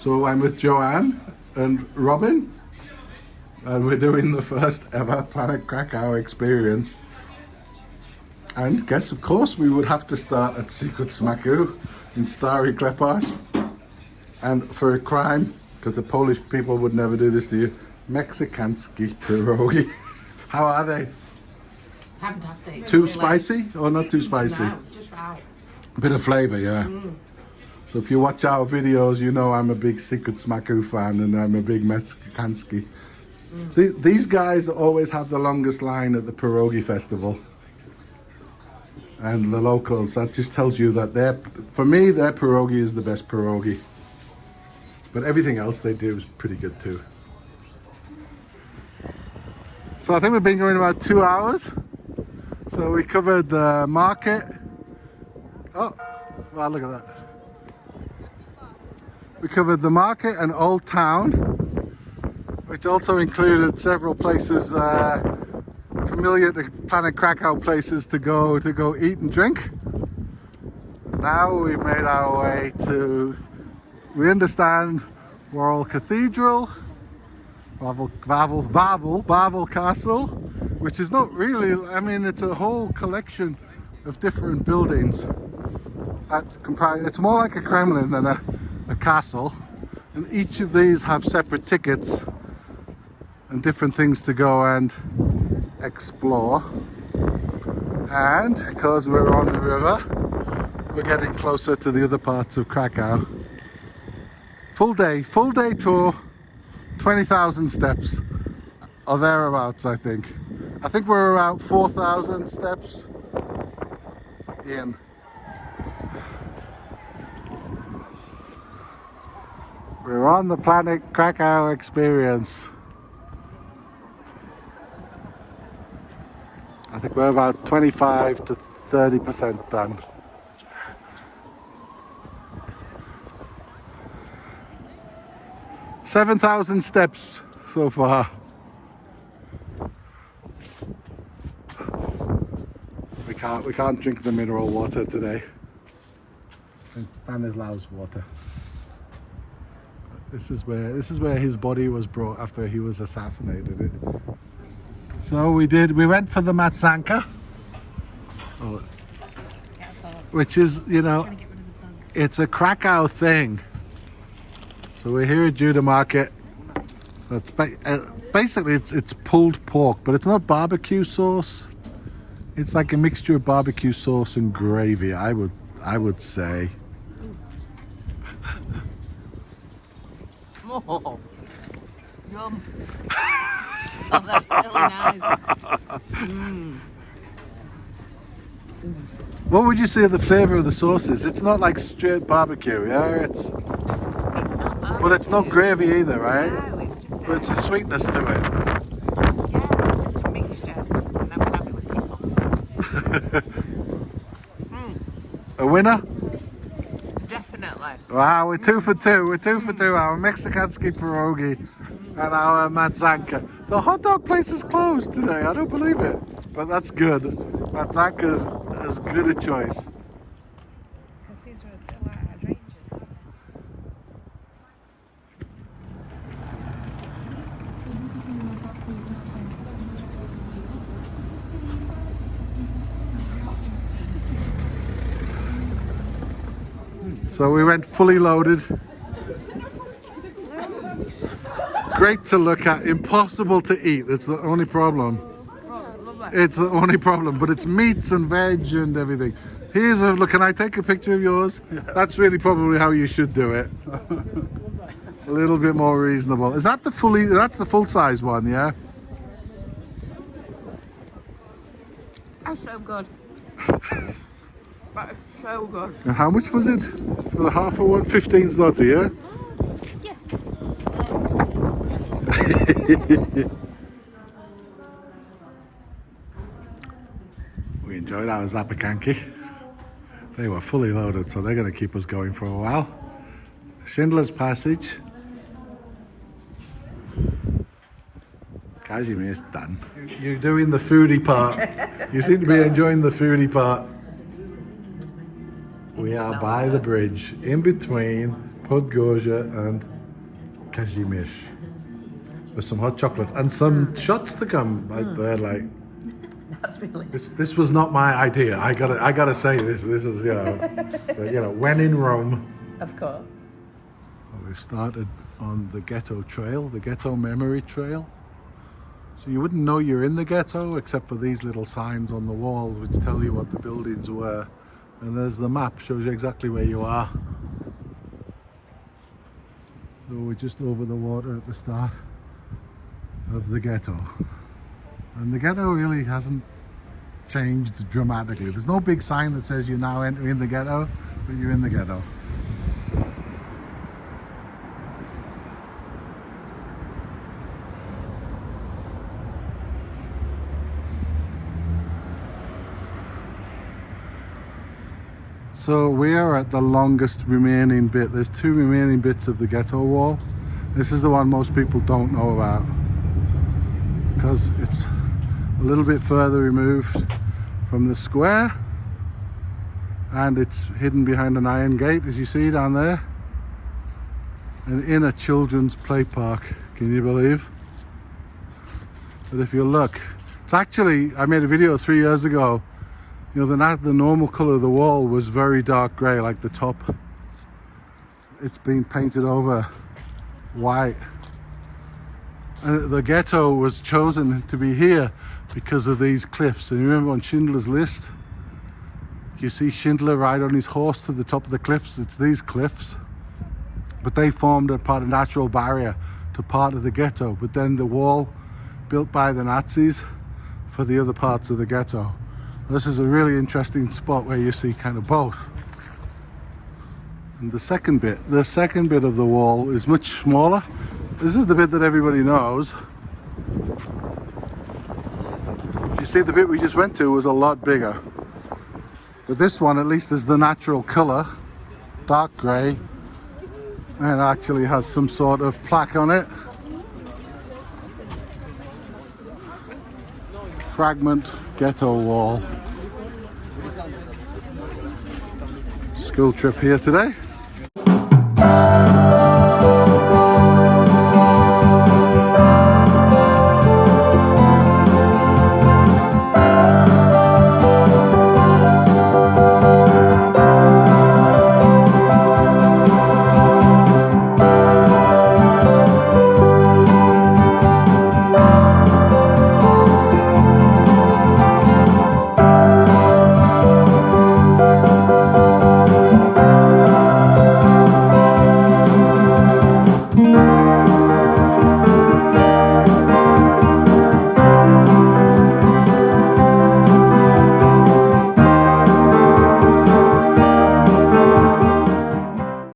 So I'm with Joanne and Robyn, and we're doing the first ever Planet Krakow Experience. And guess, of course, we would have to start at Secret Smaku in Stary, Kleparz. And for a crime, because the Polish people would never do this to you, Mexicansky pierogi. How are they? Fantastic. Too spicy or not too spicy? No, just right. A bit of flavour, yeah. So if you watch our videos, you know I'm a big Secret Smaku fan and I'm a big Mexicansky. These guys always have the longest line at the pierogi festival. And the locals, that just tells you that for me, their pierogi is the best pierogi. But everything else they do is pretty good too. So I think we've been going about 2 hours. So we covered the market. Oh, wow, look at that. We covered the market and Old Town, which also included several places familiar to Planet Krakow, places to go eat and drink. Now we've made our way to, we understand, Wawel Cathedral, Wawel Castle, which is not really, I mean, it's a whole collection of different buildings that comprise, it's more like a Kremlin than a castle, and each of these have separate tickets and different things to go and explore. And because we're on the river, we're getting closer to the other parts of Krakow. Full day tour, 20,000 steps or thereabouts. I think we're around 4,000 steps in. We're on the Planet Krakow Experience. I think we're about 25 to 30% done. — 7,000 steps so far. We can't drink the mineral water today. It's Stanislaus water. This is where his body was brought after he was assassinated. So we went for the matzanka, which is, you know, it's a Krakow thing. So we're here at Judah Market. That's basically it's pulled pork, but it's not barbecue sauce. It's like a mixture of barbecue sauce and gravy, I would say. Oh, yum. Oh, that's really nice. What would you say the flavour of the sauce is? It's not like straight barbecue, yeah? It's not barbecue. But it's not gravy either, right? No, it's just But it's a sweetness to it. Yeah, it's just a mixture. And I'm happy with people. A winner? Definitely. Wow, we're 2 for 2. We're 2 for 2. Our Mexicansky pierogi and our matzanka. The hot dog place is closed today. I don't believe it. But that's good. Matzanka is as good a choice. Because these are wide ranges. So we went fully loaded. Great to look at, impossible to eat. It's the only problem. It's the only problem, but it's meats and veg and everything. Here's a look. Can I take a picture of yours? Yeah. That's really probably how you should do it. A little bit more reasonable. Is that that's the full size one, yeah? That's so good. That is so good. And how much was it for the half of one? 15 zloty, yeah? Yes. We enjoyed our zapakanki. They were fully loaded, so they're going to keep us going for a while. Schindler's Passage. Kazimierz done. You're doing the foodie part. You seem to be enjoying the foodie part. We are by the bridge in between Podgorza and Kazimierz with some hot chocolate and some shots to come. Like they're like, That's really. this was not my idea. I gotta say this is but, when in Rome. Of course. Well, we've started on the Ghetto trail, the Ghetto memory trail. So you wouldn't know you're in the ghetto except for these little signs on the walls which tell you what the buildings were. And there's the map, shows you exactly where you are. So we're just over the water at the start of the ghetto. And the ghetto really hasn't changed dramatically. There's no big sign that says you're now entering the ghetto, but you're in the ghetto. So we are at the longest remaining bit. There's two remaining bits of the ghetto wall. This is the one most people don't know about because it's a little bit further removed from the square and it's hidden behind an iron gate, as you see down there, and in a children's play park. Can you believe? But if you look, it's actually, I made a video 3 years ago. The normal colour of the wall was very dark grey, like the top. It's been painted over white. And the ghetto was chosen to be here because of these cliffs. And you remember on Schindler's List, you see Schindler ride on his horse to the top of the cliffs. It's these cliffs. But they formed a part of natural barrier to part of the ghetto. But then the wall built by the Nazis for the other parts of the ghetto. This is a really interesting spot where you see kind of both. And the second bit of the wall is much smaller. This is the bit that everybody knows. You see, the bit we just went to was a lot bigger. But this one, at least, is the natural colour, dark grey, and actually has some sort of plaque on it. Fragment ghetto wall. School trip here today.